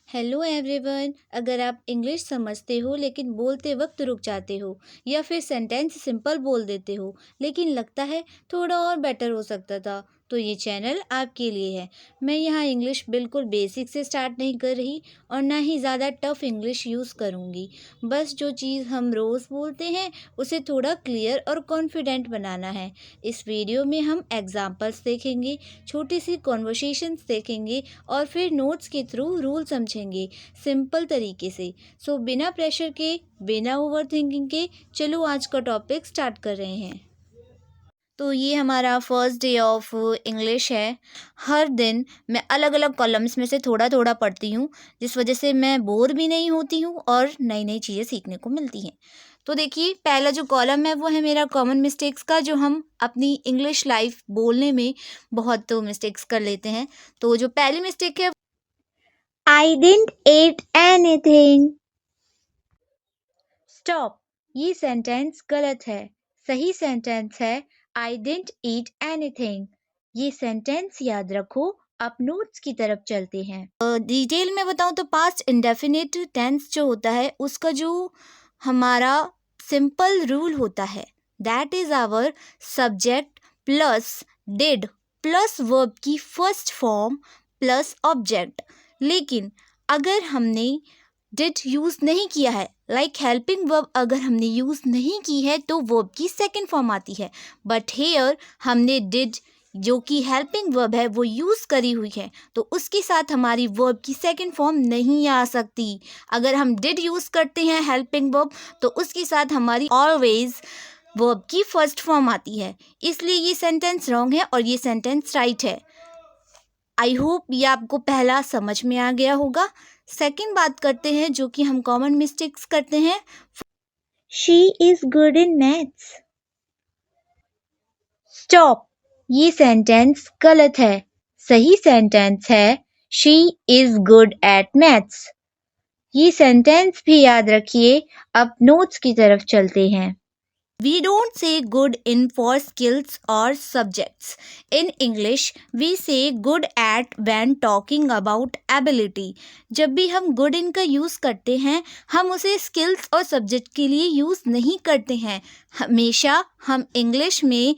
Hello everyone. अगर आप English समझते हो लेकिन बोलते वक्त रुक जाते हो या फिर सेंटेंस सिंपल बोल देते हो लेकिन लगता है थोड़ा और बेटर हो सकता था, तो ये चैनल आपके लिए है। मैं यहाँ इंग्लिश बिल्कुल बेसिक से स्टार्ट नहीं कर रही और ना ही ज़्यादा टफ इंग्लिश यूज़ करूँगी। बस जो चीज़ हम रोज़ बोलते हैं उसे थोड़ा क्लियर और कॉन्फिडेंट बनाना है। इस वीडियो में हम एग्जाम्पल्स देखेंगे, छोटी सी कॉन्वर्सेशंस देखेंगे और फिर नोट्स के थ्रू रूल समझेंगे सिंपल तरीके से। सो बिना प्रेशर के, बिना ओवर थिंकिंग के, चलो आज का टॉपिक स्टार्ट कर रहे हैं। तो ये हमारा फर्स्ट डे ऑफ इंग्लिश है। हर दिन मैं अलग अलग कॉलम्स में से थोड़ा थोड़ा पढ़ती हूँ, जिस वजह से मैं बोर भी नहीं होती हूँ और नई नई चीज़ें सीखने को मिलती हैं। तो देखिए, पहला जो कॉलम है वो है मेरा कॉमन मिस्टेक्स का, जो हम अपनी इंग्लिश लाइफ बोलने में बहुत मिस्टेक्स कर लेते हैं। तो जो पहली मिस्टेक है, I didn't eat anything. Stop. ये सेंटेंस गलत है। सही सेंटेंस है आई डिडंट ईट एनीथिंग। ये सेंटेंस याद रखो। आप नोट्स की तरफ चलते हैं। डिटेल में बताऊं तो पास्ट इंडेफिनिट टेंस जो होता है उसका जो हमारा सिंपल रूल होता है, that is our subject plus did plus verb की फर्स्ट फॉर्म प्लस ऑब्जेक्ट। लेकिन अगर हमने डिड यूज़ नहीं किया है, लाइक हेल्पिंग वर्ब अगर हमने यूज़ नहीं की है तो वर्ब की सेकंड फॉर्म आती है। बट हेयर हमने डिड जो कि हेल्पिंग वर्ब है वो यूज़ करी हुई है, तो उसके साथ हमारी वर्ब की सेकंड फॉर्म नहीं आ सकती। अगर हम डिड यूज़ करते हैं हेल्पिंग वर्ब तो उसके साथ हमारी ऑलवेज वर्ब की फर्स्ट फॉर्म आती है। इसलिए ये सेंटेंस रॉन्ग है और ये सेंटेंस राइट है। आई होप ये आपको पहला समझ में आ गया होगा। सेकंड बात करते हैं जो कि हम कॉमन मिस्टेक्स करते हैं। She is good in maths. Stop. ये सेंटेंस गलत है। सही सेंटेंस है she is good at maths. ये सेंटेंस भी याद रखिए। अब नोट्स की तरफ चलते हैं। We don't say good in for skills or subjects. In English, we say good at when talking about ability. जब भी हम good in का यूज़ करते हैं, हम उसे skills और subject के लिए यूज़ नहीं करते हैं। हमेशा हम इंग्लिश में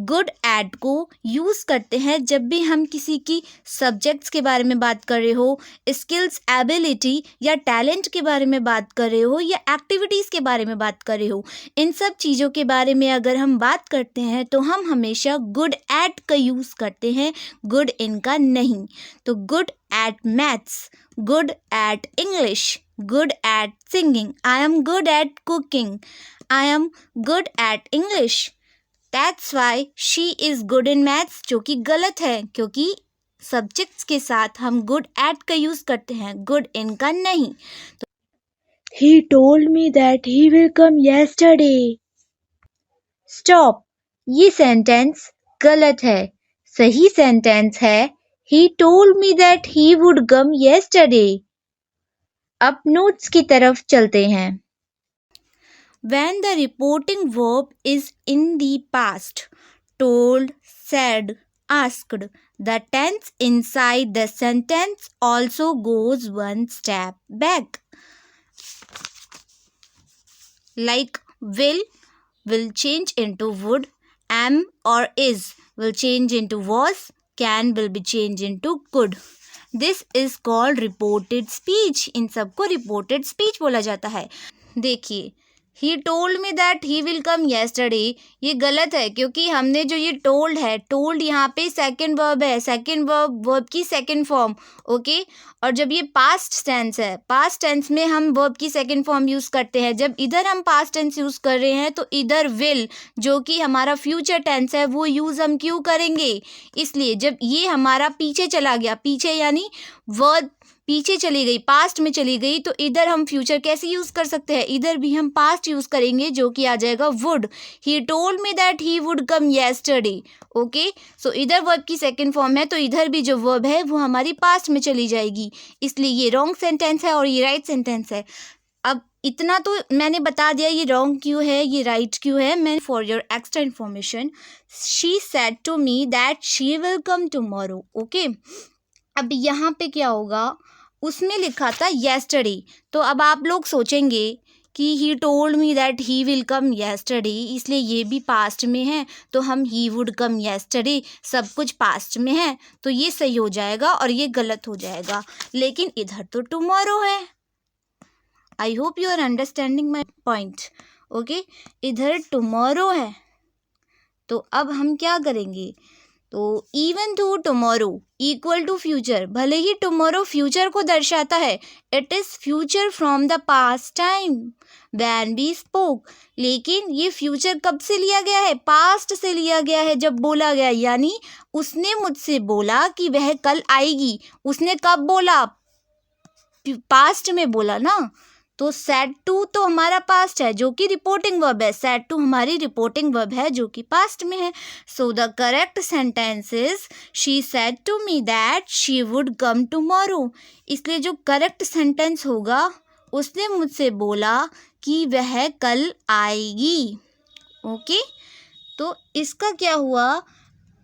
good at को यूज़ करते हैं जब भी हम किसी की सब्जेक्ट्स के बारे में बात कर रहे हो, स्किल्स, एबिलिटी या टैलेंट के बारे में बात कर रहे हो या एक्टिविटीज़ के बारे में बात कर रहे हो। इन सब चीज़ों के बारे में अगर हम बात करते हैं तो हम हमेशा गुड एट का यूज़ करते हैं, गुड इन का नहीं। तो good at maths, good at English, good at singing, I am good at cooking, I am good at English. That's why she is good in maths, जो कि गलत है क्योंकि सब्जेक्ट्स के साथ हम गुड एट का यूज़ करते हैं, गुड इन का नहीं। He told me that he will come yesterday. Stop. ये सेंटेंस गलत है। सही सेंटेंस है he told me that he would come yesterday। अब नोट्स की तरफ चलते हैं। When the reporting verb is in the past, told, said, asked, the tense inside the sentence also goes one step back. Like will change into would, am or is will change into was, can will be changed into could. This is called reported speech. इन सबको reported speech बोला जाता है। देखिए, he told me that he will come yesterday, ये गलत है क्योंकि हमने जो ये told है, told यहाँ पे सेकेंड वर्ब है, सेकेंड वर्ब की सेकेंड फॉर्म, ओके। और जब ये पास्ट टेंस है, पास्ट टेंस में हम वर्ब की सेकेंड फॉर्म यूज़ करते हैं। जब इधर हम पास्ट टेंस यूज़ कर रहे हैं तो इधर विल जो कि हमारा फ्यूचर टेंस है वो यूज़ हम क्यों करेंगे? इसलिए जब ये हमारा पीछे चला गया, पीछे यानी वर्ब पीछे चली गई, पास्ट में चली गई, तो इधर हम फ्यूचर कैसे यूज़ कर सकते हैं? इधर भी हम पास्ट यूज़ करेंगे जो कि आ जाएगा would. He told me that he would come yesterday, okay. So इधर वर्ब की सेकेंड फॉर्म है तो इधर भी जो वर्ब है वो हमारी पास्ट में चली जाएगी। इसलिए ये रॉन्ग सेंटेंस है और ये राइट सेंटेंस है। अब इतना तो मैंने बता दिया ये रॉन्ग क्यों है, ये राइट क्यों है। मैं for your extra information, she said to me that she will come tomorrow, okay. अब यहाँ पे क्या होगा, उसमें लिखा था yesterday। तो अब आप लोग सोचेंगे कि he told me that he will come yesterday, इसलिए ये भी पास्ट में है, तो हम he would come yesterday, सब कुछ पास्ट में है, तो ये सही हो जाएगा और ये गलत हो जाएगा। लेकिन इधर तो टुमारो है। I hope you are understanding my point. Okay, इधर टुमारो है, तो अब हम क्या करेंगे? तो even to tomorrow equal to future, भले ही टुमारो फ्यूचर को दर्शाता है, it is future from the past time when we spoke, लेकिन ये फ्यूचर कब से लिया गया है? पास्ट से लिया गया है, जब बोला गया। यानी उसने मुझसे बोला कि वह कल आएगी, उसने कब बोला? पास्ट में बोला ना। तो सेड टू तो हमारा पास्ट है जो कि रिपोर्टिंग वर्ब है, सेड टू हमारी रिपोर्टिंग वर्ब है जो कि पास्ट में है। So the correct sentence is she said to me that she would come tomorrow. इसलिए जो करेक्ट सेंटेंस होगा, उसने मुझसे बोला कि वह कल आएगी। ओके, तो इसका क्या हुआ?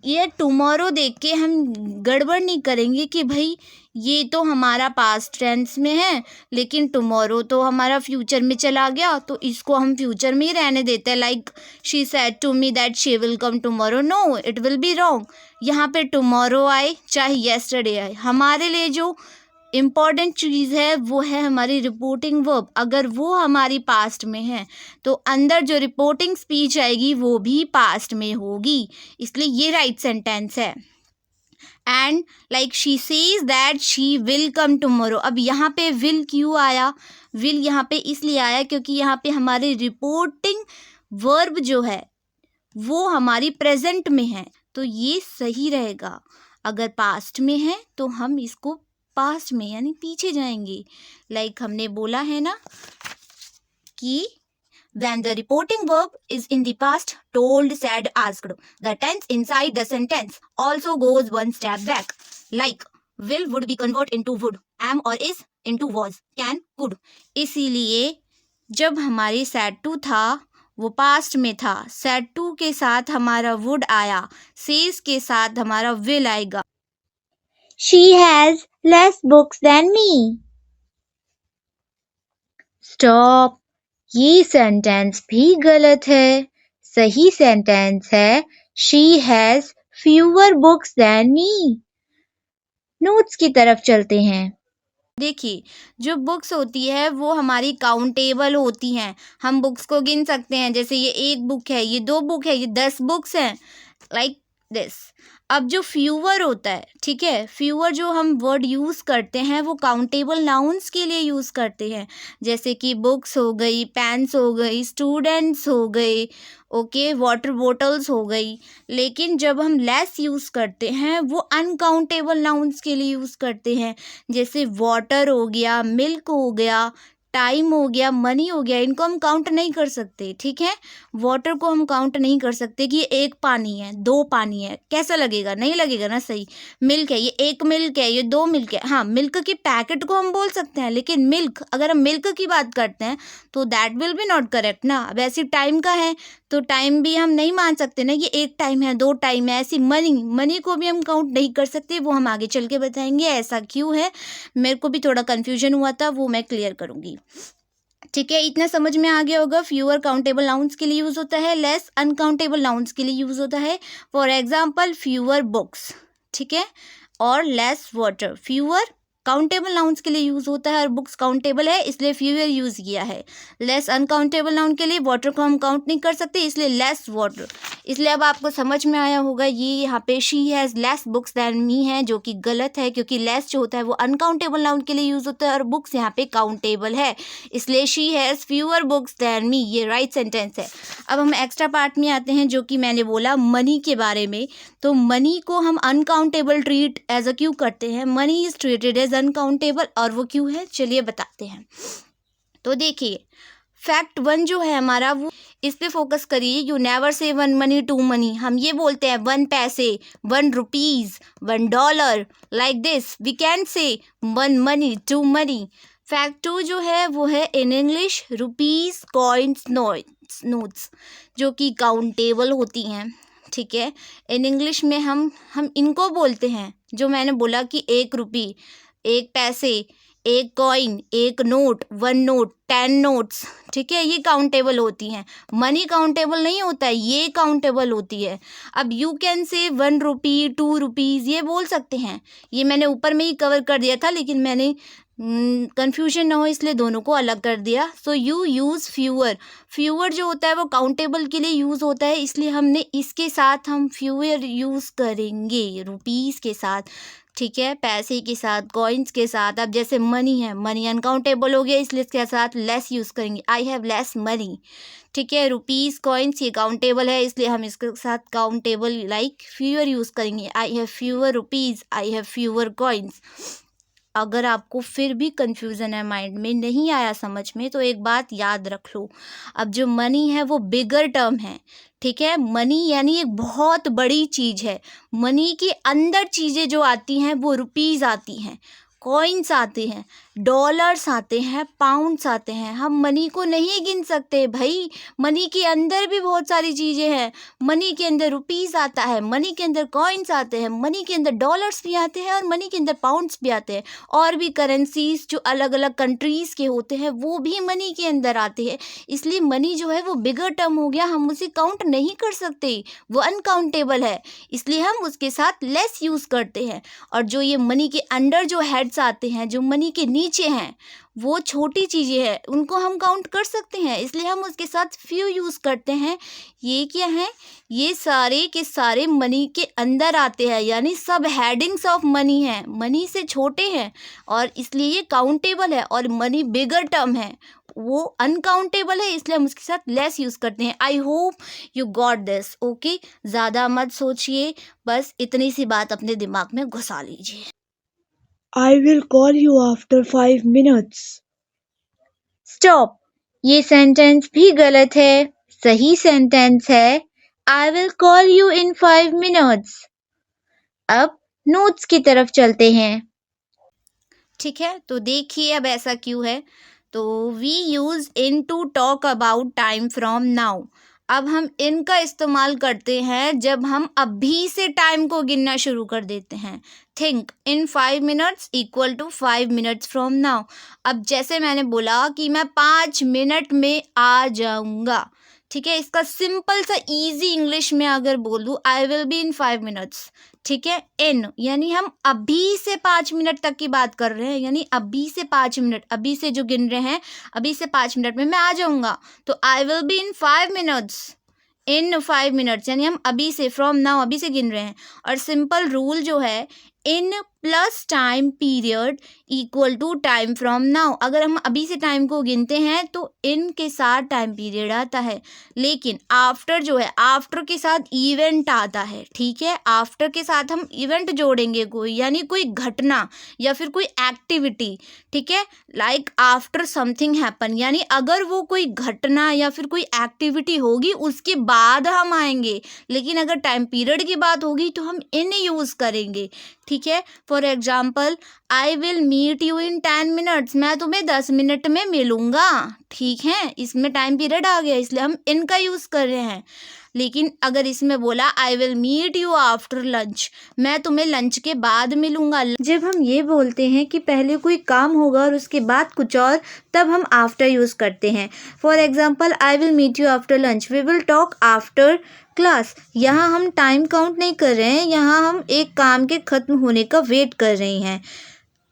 ये टुमारो देख के हम गड़बड़ नहीं करेंगे कि भाई ये तो हमारा पास्ट टेंस में है, लेकिन टुमारो तो हमारा फ्यूचर में चला गया, तो इसको हम फ्यूचर में ही रहने देते हैं। Like she said to me that she will come tomorrow, no, it will be wrong. यहाँ पे टुमारो आए चाहे येस्टरडे आए, हमारे लिए जो इम्पॉर्टेंट चीज़ है वो है हमारी रिपोर्टिंग वर्ब। अगर वो हमारी पास्ट में है तो अंदर जो रिपोर्टिंग स्पीच आएगी वो भी पास्ट में होगी, इसलिए ये राइट सेंटेंस है। And like she says that she will come tomorrow. अब यहाँ पे विल क्यों आया? विल यहाँ पे इसलिए आया क्योंकि यहाँ पे हमारी रिपोर्टिंग वर्ब जो है वो हमारी प्रेजेंट में है, तो ये सही रहेगा। अगर पास्ट में है तो हम इसको पास्ट में यानी पीछे जाएंगे। लाइक हमने बोला है ना कि when the reporting verb is in the past, told, said, asked, the tense inside the sentence also goes one step back. Like will would be convert into would, am or is into was, can, could। इसीलिए जब हमारी said to था वो past में था, said to के साथ हमारा would आया, says के साथ हमारा will आएगा। She has less books than me. Stop, ये सेंटेंस भी गलत है। सही सेंटेंस है she has fewer books than me। Notes की तरफ चलते हैं। देखिए, जो बुक्स होती है वो हमारी काउंटेबल होती हैं, हम बुक्स को गिन सकते हैं। जैसे ये 1 बुक है, ये 2 बुक है, ये 10 बुक्स हैं, लाइक दिस। अब जो फ्यूअर होता है, ठीक है, फ्यूअर जो हम वर्ड यूज़ करते हैं वो काउंटेबल नाउन्स के लिए यूज़ करते हैं, जैसे कि बुक्स हो गई, पेन्स हो गई, स्टूडेंट्स हो गए, ओके, वाटर बॉटल्स हो गई। लेकिन जब हम लेस यूज़ करते हैं वो अनकाउंटेबल नाउन्स के लिए यूज़ करते हैं, जैसे वाटर हो गया, मिल्क हो गया, टाइम हो गया, मनी हो गया, इनको हम काउंट नहीं कर सकते, ठीक है। वाटर को हम काउंट नहीं कर सकते कि ये 1 पानी है, 2 पानी है, कैसा लगेगा? नहीं लगेगा ना, सही। मिल्क है, ये 1 मिल्क है, ये 2 मिल्क है। हाँ, मिल्क की पैकेट को हम बोल सकते हैं, लेकिन मिल्क, अगर हम मिल्क की बात करते हैं तो that will be not correct ना। वैसे टाइम का है तो टाइम भी हम नहीं मान सकते ना, ये 1 टाइम है, 2 टाइम है। ऐसी मनी को भी हम काउंट नहीं कर सकते, वो हम आगे चल के बताएंगे ऐसा क्यों है। मेरे को भी थोड़ा कन्फ्यूजन हुआ था, वो मैं क्लियर करूँगी, ठीक है। इतना समझ में आ गया होगा। फ्यूअर काउंटेबल नाउन्स के लिए यूज़ होता है, लेस अनकाउंटेबल नाउन्स के लिए यूज़ होता है। फॉर एग्जाम्पल फ्यूअर बुक्स, ठीक है, और less water. Fewer countable nouns के लिए यूज़ होता है और बुक्स काउंटेबल है इसलिए फ्यूअर यूज़ किया है। लेस अनकाउंटेबल नाउन के लिए वाटर को हम काउंट नहीं कर सकते इसलिए लेस वाटर। इसलिए अब आपको समझ में आया होगा ये यहाँ पे she has less books than me है, जो कि गलत है क्योंकि लेस जो होता है वो अनकाउंटेबल नाउन के लिए यूज़ होता है और बुक्स यहाँ पे काउंटेबल है, इसलिए she has fewer books than me, ये राइट सेंटेंस है। अब हम एक्स्ट्रा पार्ट में आते हैं जो कि मैंने बोला मनी के बारे में। तो मनी को हम अनकाउंटेबल ट्रीट एज अ क्यों करते हैं? Money is treated as uncountable, और वो क्यों है चलिए बताते हैं। तो देखिए फैक्ट 1 जो है हमारा वो इस पे फोकस करिए। यू नेवर से 1 मनी 2 मनी, हम ये बोलते हैं 1 पैसे, 1 rupees, 1 dollar, like this we can say 1 money 2 money. Fact 2 जो है वो है in English rupees, coins, notes, जो कि काउंटेबल होती हैं, ठीक है। इन इंग्लिश में हम इनको बोलते हैं, जो मैंने बोला कि 1 रुपये, 1 पैसे, एक कॉइन, एक नोट, 1 नोट, 10 नोट्स, ठीक है, ये काउंटेबल होती हैं। मनी काउंटेबल नहीं होता है, ये काउंटेबल होती है। अब you can say 1 rupee, 2 rupees, ये बोल सकते हैं। ये मैंने ऊपर में ही कवर कर दिया था, लेकिन मैंने कन्फ्यूजन ना हो इसलिए दोनों को अलग कर दिया। So you use fewer. Fewer जो होता है वो काउंटेबल के लिए यूज़ होता है, इसलिए हमने इसके साथ हम फ्यूअर यूज़ करेंगे, रुपीज़ के साथ, ठीक है, पैसे के साथ, कॉइन्स के साथ। अब जैसे मनी है, मनी अनकाउंटेबल हो गया, इसलिए इसके साथ लेस यूज़ करेंगे, आई हैव लेस मनी, ठीक है। रुपीज़, कॉइन्स, ये काउंटेबल है, इसलिए हम इसके साथ काउंटेबल लाइक फ्यूअर यूज़ करेंगे, I have fewer rupees, I have fewer coins. अगर आपको फिर भी कन्फ्यूज़न है, माइंड में नहीं आया समझ में, तो एक बात याद रख लो। अब जो मनी है वो बिगर टर्म है, ठीक है। मनी यानी एक बहुत बड़ी चीज़ है। मनी के अंदर चीज़ें जो आती हैं वो रुपीज़ आती हैं, कॉइन्स आते हैं, डॉलर्स आते हैं, पाउंड्स आते हैं। हम मनी को नहीं गिन सकते भाई, मनी के अंदर भी बहुत सारी चीज़ें हैं। मनी के अंदर रुपीज़ आता है, मनी के अंदर कॉइन्स आते हैं, मनी के अंदर डॉलर्स भी आते हैं और मनी के अंदर पाउंड्स भी आते हैं। और भी करेंसीज जो अलग अलग कंट्रीज़ के होते हैं वो भी मनी के अंदर आते हैं। इसलिए मनी जो है वो बिगर टर्म हो गया, हम उसे काउंट नहीं कर सकते, वो अनकाउंटेबल है, इसलिए हम उसके साथ लेस यूज़ करते हैं। और जो ये मनी के अंडर जो हेड्स आते हैं, जो मनी के नीचे हैं, वो छोटी चीज़ें हैं, उनको हम काउंट कर सकते हैं, इसलिए हम उसके साथ फ्यू यूज़ करते हैं। ये क्या है, ये सारे के सारे मनी के अंदर आते हैं, यानी सब हेडिंग्स ऑफ मनी हैं, मनी से छोटे हैं और इसलिए ये काउंटेबल है। और मनी बिगर टर्म है, वो अनकाउंटेबल है, इसलिए हम उसके साथ लेस यूज़ करते हैं। आई hope you got this, okay. ज़्यादा मत सोचिए, बस इतनी सी बात अपने दिमाग में घुसा लीजिए। I will call you after 5 minutes. Stop, ये सेंटेंस भी गलत है। सही सेंटेंस है I will call you in 5 minutes. अब नोट्स की तरफ चलते हैं, ठीक है। तो देखिए अब ऐसा क्यों है। तो we use in to talk about time from now. अब हम इन का इस्तेमाल करते हैं जब हम अभी से टाइम को गिनना शुरू कर देते हैं। Think in 5 minutes equal to 5 minutes from now. अब जैसे मैंने बोला कि मैं 5 मिनट में आ जाऊंगा, ठीक है। इसका सिंपल सा इजी इंग्लिश में अगर बोलूँ, I will be in 5 minutes, ठीक है। इन यानी हम अभी से 5 मिनट तक की बात कर रहे हैं, यानी अभी से 5 मिनट, अभी से जो गिन रहे हैं, अभी से 5 मिनट में मैं आ जाऊंगा। तो I will be in 5 minutes, in 5 minutes यानी हम अभी से, फ्रॉम नाउ, अभी से गिन रहे हैं। और सिंपल रूल जो है, in plus time period equal to time from now. अगर हम अभी से टाइम को गिनते हैं तो इन के साथ टाइम पीरियड आता है, लेकिन आफ्टर जो है, आफ्टर के साथ इवेंट आता है, ठीक है। आफ्टर के साथ हम इवेंट जोड़ेंगे कोई, यानी कोई घटना या फिर कोई एक्टिविटी, ठीक है। लाइक आफ्टर समथिंग हैपन, यानी अगर वो कोई घटना या फिर कोई एक्टिविटी होगी उसके बाद हम आएंगे। लेकिन अगर टाइम पीरियड की बात होगी तो हम इन यूज़ करेंगे, ठीक है। For example, I will meet you in 10 minutes, मैं तुम्हें 10 मिनट में मिलूंगा, ठीक है। इसमें टाइम पीरियड आ गया, इसलिए हम इनका यूज़ कर रहे हैं। लेकिन अगर इसमें बोला I will meet you after lunch, मैं तुम्हें लंच के बाद मिलूंगा, जब हम ये बोलते हैं कि पहले कोई काम होगा और उसके बाद कुछ और, तब हम आफ्टर यूज़ करते हैं। For example, I will meet you after lunch, we will talk after class. यहाँ हम टाइम काउंट नहीं कर रहे हैं, यहाँ हम एक काम के ख़त्म होने का वेट कर रहे हैं।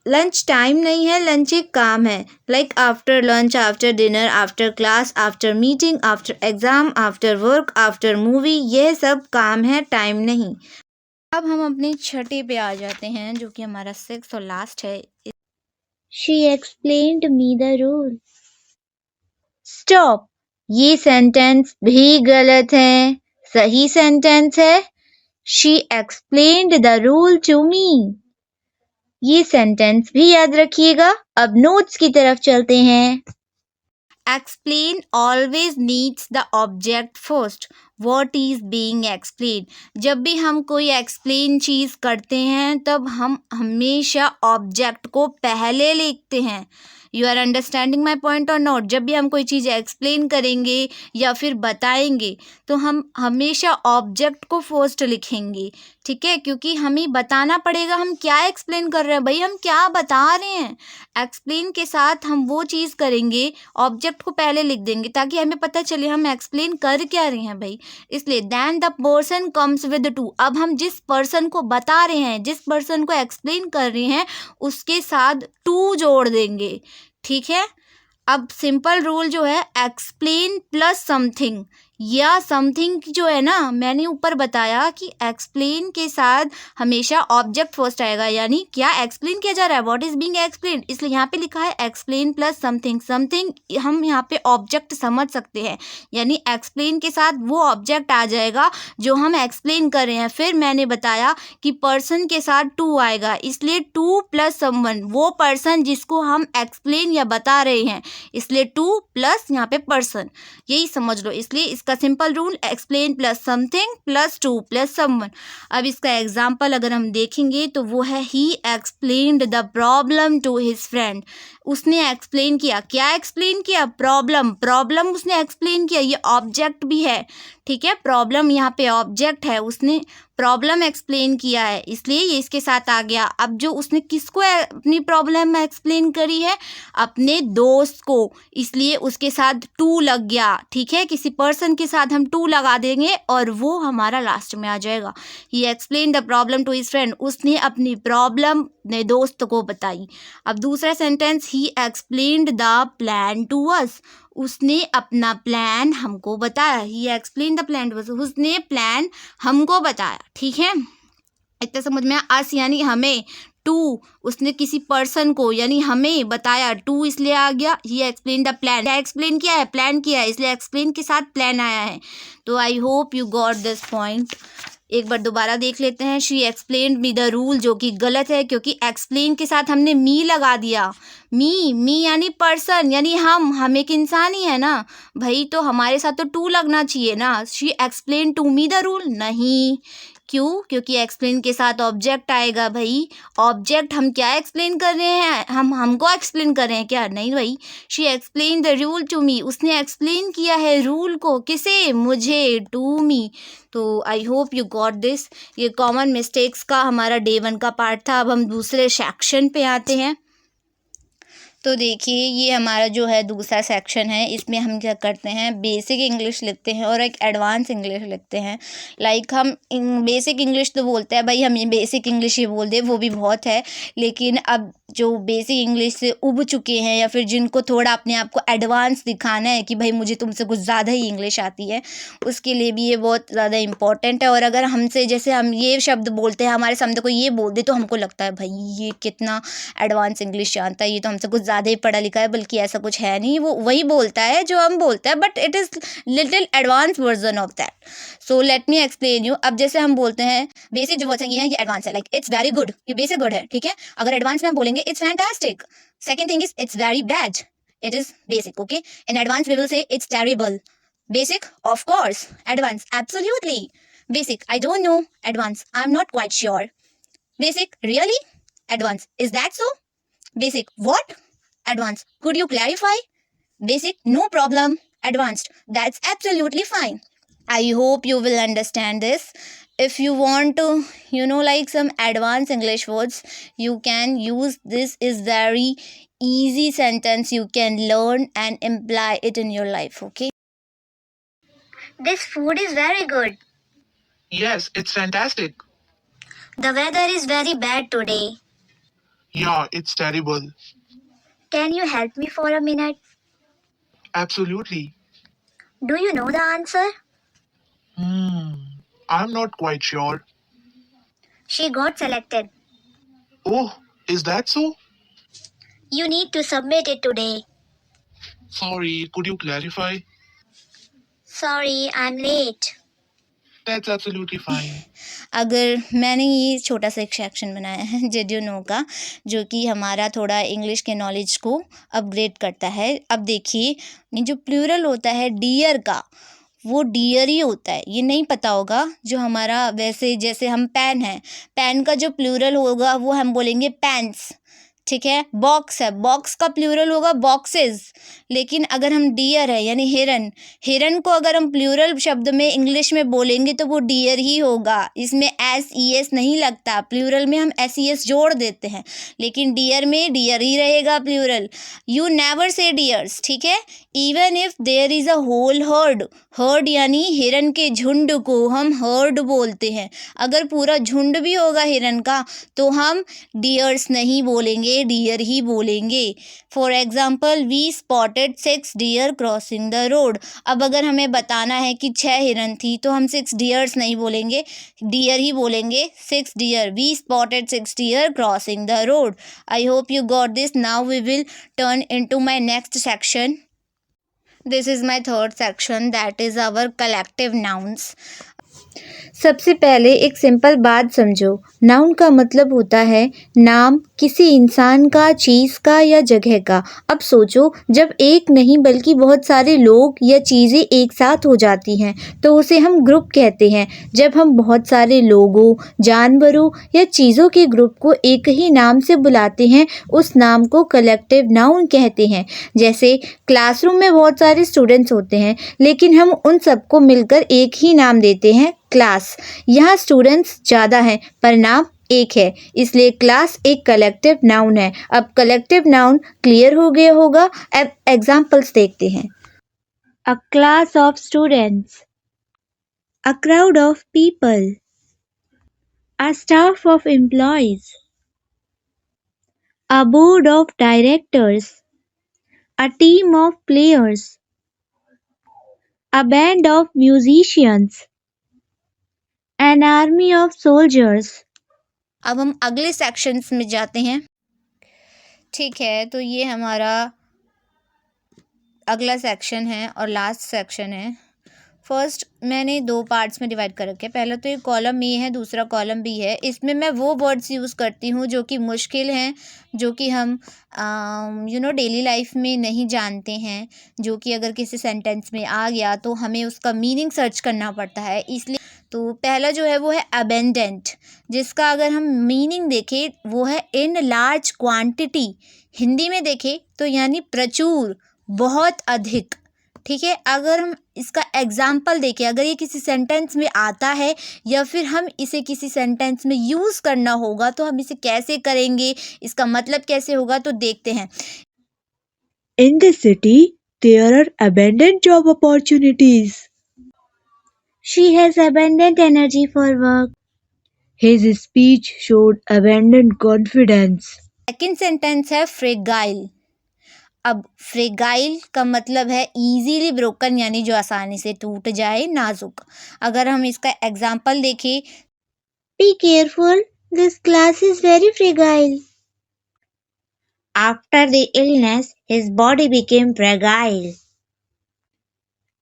लंच टाइम नहीं है, लंच एक काम है। Like after lunch, after dinner, after class, after meeting, after exam, after work, after movie, यह सब काम है, टाइम नहीं। अब हम अपने छठे पे आ जाते हैं, जो कि हमारा 6th और लास्ट है। She explained me the rule. Stop, ये सेंटेंस भी गलत है। सही सेंटेंस है She explained the rule to me. ये सेंटेंस भी याद रखिएगा। अब नोट्स की तरफ चलते हैं। Explain always needs the object first. What is being explained? जब भी हम कोई एक्सप्लेन चीज़ करते हैं तब हम हमेशा ऑब्जेक्ट को पहले लिखते हैं। You are understanding my point और नॉट? जब भी हम कोई चीज़ एक्सप्लेन करेंगे या फिर बताएंगे तो हम हमेशा ऑब्जेक्ट को फर्स्ट लिखेंगे, ठीक है, क्योंकि हमें बताना पड़ेगा हम क्या एक्सप्लेन कर रहे हैं भाई, हम क्या बता रहे हैं। एक्सप्लेन के साथ हम वो चीज़ करेंगे, ऑब्जेक्ट को पहले लिख देंगे ताकि हमें पता चले हम एक्सप्लेन कर क्या रहे हैं भाई। इसलिए then the person comes with to, अब हम जिस पर्सन को बता रहे हैं, जिस पर्सन को एक्सप्लेन कर रहे हैं, उसके साथ टू जोड़ देंगे। ठीक है, अब सिंपल रूल जो है एक्सप्लेन प्लस समथिंग, या समथिंग जो है ना, मैंने ऊपर बताया कि एक्सप्लेन के साथ हमेशा ऑब्जेक्ट फर्स्ट आएगा, यानी क्या एक्सप्लेन किया जा रहा है, व्हाट इज बीइंग एक्सप्लेन, इसलिए यहाँ पे लिखा है एक्सप्लेन प्लस समथिंग। समथिंग हम यहाँ पे ऑब्जेक्ट समझ सकते हैं, यानी एक्सप्लेन के साथ वो ऑब्जेक्ट आ जाएगा जो हम एक्सप्लेन कर रहे हैं। फिर मैंने बताया कि पर्सन के साथ टू आएगा, इसलिए टू प्लस समवन, वो पर्सन जिसको हम एक्सप्लेन या बता रहे हैं, इसलिए टू प्लस यहाँ पे पर्सन, यही समझ लो। इसलिए इसका simple rule explain plus something plus to plus someone. अब इसका एग्जाम्पल अगर हम देखेंगे तो वो है ही explained the problem to his friend, उसने एक्सप्लेन किया, क्या एक्सप्लेन किया, प्रॉब्लम, प्रॉब्लम उसने एक्सप्लेन किया, ये ऑब्जेक्ट भी है। ठीक है, प्रॉब्लम यहाँ पे ऑब्जेक्ट है, उसने प्रॉब्लम एक्सप्लेन किया है, इसलिए ये इसके साथ आ गया। अब जो उसने किसको अपनी प्रॉब्लम एक्सप्लेन करी है, अपने दोस्त को, इसलिए उसके साथ टू लग गया। ठीक है, किसी पर्सन के साथ हम टू लगा देंगे और वो हमारा लास्ट में आ जाएगा। He explain the problem to his friend, उसने अपनी प्रॉब्लम अपने दोस्त को बताई। अब दूसरा sentence, he explained the plan to us, उसने अपना प्लान हमको बताया। He explain the plan to us, उसने प्लान हमको बताया। ठीक है, इतना समझ में अस यानी हमें, टू उसने किसी पर्सन को यानी हमें बताया, टू इसलिए आ गया। ही एक्सप्लेन द प्लान, क्या एक्सप्लेन किया है, प्लान किया है, इसलिए एक्सप्लेन के साथ प्लान आया है। तो आई hope you got this point. एक बार दोबारा देख लेते हैं। She explain me the rule, जो कि गलत है क्योंकि एक्सप्लेन के साथ हमने मी लगा दिया। मी यानी पर्सन, यानी हम एक इंसान ही है ना भाई, तो हमारे साथ तो टू लगना चाहिए ना। She explain to me the rule, नहीं, क्यों, क्योंकि एक्सप्लेन के साथ ऑब्जेक्ट आएगा भाई। ऑब्जेक्ट हम क्या एक्सप्लेन कर रहे हैं, हम हमको एक्सप्लेन कर रहे हैं क्या, नहीं भाई। She explain the rule to me, उसने एक्सप्लेन किया है रूल को, किसे, मुझे, टू मी। तो आई होप यू गॉट दिस। ये कॉमन मिस्टेक्स का हमारा डे 1 का पार्ट था। अब हम दूसरे सेक्शन पे आते हैं। तो देखिए, ये हमारा जो है दूसरा सेक्शन है, इसमें हम क्या करते हैं, बेसिक इंग्लिश लिखते हैं और एक एडवांस इंग्लिश लिखते हैं। लाइक हम बेसिक इंग्लिश तो बोलते हैं भाई, हम ये बेसिक इंग्लिश ही बोल दे, वो भी बहुत है, लेकिन अब जो बेसिक इंग्लिश से उब चुके हैं या फिर जिनको थोड़ा अपने आप को एडवांस दिखाना है कि भाई मुझे तुमसे कुछ ज़्यादा ही इंग्लिश आती है, उसके लिए भी ये बहुत ज़्यादा इम्पॉर्टेंट है। और अगर हमसे, जैसे हम ये शब्द बोलते हैं, हमारे सामने कोई ये बोल दे तो हमको लगता है भाई ये कितना एडवांस इंग्लिश जानता है, ये तो हमसे कुछ ज़्यादा ही पढ़ा लिखा है, बल्कि ऐसा कुछ है नहीं, वो वही बोलता है जो हम बोलते हैं, but it is little advance version of that. So let me explain you. अब जैसे हम बोलते हैं बेसिक जो वर्ड्स हैं ये एडवांस है, लाइक इट्स वेरी गुड, ये बेसिक गुड है, ठीक है। अगर एडवांस में हम बोलेंगे it's fantastic. Second thing is it's very bad, it is basic, okay. In advanced we will say it's terrible. Basic, of course. Advanced, absolutely. Basic, I don't know. Advanced, I'm not quite sure. Basic, really? Advanced, is that so? Basic, what? Advanced, could you clarify? Basic, no problem. Advanced, that's absolutely fine. I hope you will understand this. If you want to, like some advanced English words, you can use this. Is very easy sentence you can learn and imply it in your life, okay? This food is very good. Yes, it's fantastic. The weather is very bad today. Yeah, it's terrible. Can you help me for a minute? Absolutely. Do you know the answer? I'm not quite sure. She got selected. Oh, is that so? You need to submit it today. Sorry, could you clarify? Sorry, I'm late. That's absolutely fine. अगर मैंने ये छोटा सा एक section बनाया है did you know का, जो कि हमारा थोड़ा इंग्लिश के नॉलेज को अपग्रेड करता है। अब देखिए, ये जो प्लूरल होता है डियर का, वो डियर ही होता है, ये नहीं पता होगा। जो हमारा वैसे जैसे हम पेन है, पेन का जो प्लूरल होगा वो हम बोलेंगे पेन्स, ठीक है। बॉक्स है, बॉक्स का प्लूरल होगा बॉक्सेस। लेकिन अगर हम डियर है यानी हिरन, हिरन को अगर हम प्लूरल शब्द में इंग्लिश में बोलेंगे तो वो डियर ही होगा। इसमें एस ई एस नहीं लगता, प्लूरल में हम एस ई एस जोड़ देते हैं, लेकिन डियर में डियर ही रहेगा plural. You never say deers, ठीक है। Even if there is a whole herd, herd यानी हिरन के झुंड को हम हर्ड बोलते हैं। अगर पूरा झुंड भी होगा हिरन का तो हम डियर्स नहीं बोलेंगे, डियर ही बोलेंगे। For example we spotted 6 deer crossing the road. अब अगर हमें बताना है कि 6 हिरन थी तो हम 6 डियर्स नहीं बोलेंगे, डियर ही बोलेंगे। 6 deer, we spotted 6 deer crossing the road. I hope you got this. Now we will turn into my next section. This is my third section, that is our collective nouns. सबसे पहले एक simple बात समझो। Noun का मतलब होता है नाम किसी इंसान का, चीज़ का या जगह का। अब सोचो, जब एक नहीं बल्कि बहुत सारे लोग या चीज़ें एक साथ हो जाती हैं तो उसे हम ग्रुप कहते हैं। जब हम बहुत सारे लोगों, जानवरों या चीज़ों के ग्रुप को एक ही नाम से बुलाते हैं उस नाम को कलेक्टिव नाउन कहते हैं। जैसे क्लासरूम में बहुत सारे स्टूडेंट्स होते हैं लेकिन हम उन सबको मिलकर एक ही नाम देते हैं, क्लास। यहाँ स्टूडेंट्स ज़्यादा हैं पर नाम एक है, इसलिए क्लास एक कलेक्टिव नाउन है। अब कलेक्टिव नाउन क्लियर हो गया होगा। अब एग्जाम्पल्स देखते हैं। A class of students, a crowd of people, a staff of employees, a board of directors, a team of players, a band of musicians, an army of soldiers. अब हम अगले sections में जाते हैं। ठीक है, तो ये हमारा अगला सेक्शन है और लास्ट सेक्शन है। फर्स्ट मैंने 2 पार्ट्स में डिवाइड कर रखे हैं। पहला तो ये कॉलम ए है, दूसरा कॉलम बी है। इसमें मैं वो वर्ड्स यूज़ करती हूँ जो कि मुश्किल हैं, जो कि हम डेली लाइफ में नहीं जानते हैं, जो कि अगर किसी सेंटेंस में आ गया तो हमें उसका मीनिंग सर्च करना पड़ता है। इसलिए तो पहला जो है वो है अबेंडेंट, जिसका अगर हम मीनिंग देखें वो है इन लार्ज क्वांटिटी। हिंदी में देखें तो यानी प्रचुर, बहुत अधिक। ठीक है, अगर हम इसका एग्जाम्पल देखें, अगर ये किसी सेंटेंस में आता है या फिर हम इसे किसी सेंटेंस में यूज़ करना होगा तो हम इसे कैसे करेंगे, इसका मतलब कैसे होगा, तो देखते हैं। In the city, there are abundant job opportunities. She has abundant energy for work. His speech showed abundant confidence. Second sentence है फ्रेगाइल। अब फ्रेगाइल का मतलब है इजीली ब्रोकन, यानी जो आसानी से टूट जाए, नाजुक। अगर हम इसका एग्जाम्पल देखें, be careful, this glass is very fragile. After the illness his body became fragile.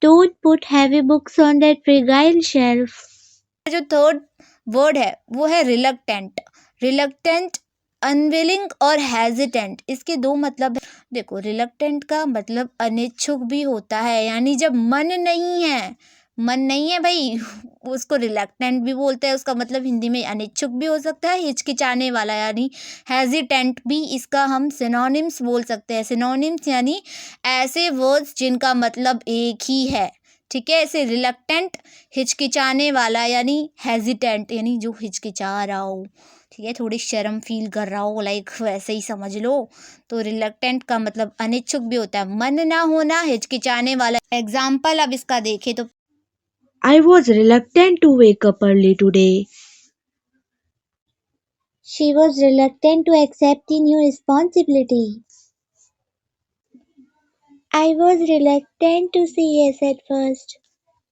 Don't put heavy books on that fragile shelf. जो थर्ड वर्ड है वो है रिलक्टेंट। रिलक्टेंट, अनविलिंग और हेजिटेंट, इसके 2 मतलब है। देखो, रिलक्टेंट का मतलब अनिच्छुक भी होता है, यानी जब मन नहीं है, मन नहीं है भाई, उसको रिलक्टेंट भी बोलते हैं। उसका मतलब हिंदी में अनिच्छुक भी हो सकता है, हिचकिचाने वाला, यानी हेजिटेंट भी इसका हम सिनोनिम्स बोल सकते हैं। सिनोनिम्स यानी ऐसे वर्ड्स जिनका मतलब एक ही है। ठीक है, ऐसे रिलक्टेंट, हिचकिचाने वाला, यानी हेजिटेंट यानी जो हिचकिचा रहा हो, ठीक है, थोड़ी शर्म फील कर रहा हो, लाइक वैसे ही समझ लो। तो रिलक्टेंट का मतलब अनिच्छुक भी होता है, मन ना होना, हिचकिचाने वाला। एग्जाम्पल अब इसका देखें तो, I was reluctant to wake up early today. She was reluctant to accept the new responsibility. I was reluctant to say yes at first.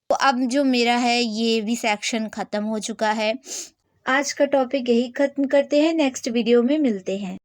तो अब जो मेरा है ये भी सेक्शन ख़त्म हो चुका है। आज का टॉपिक यही ख़त्म करते हैं, नेक्स्ट वीडियो में मिलते हैं।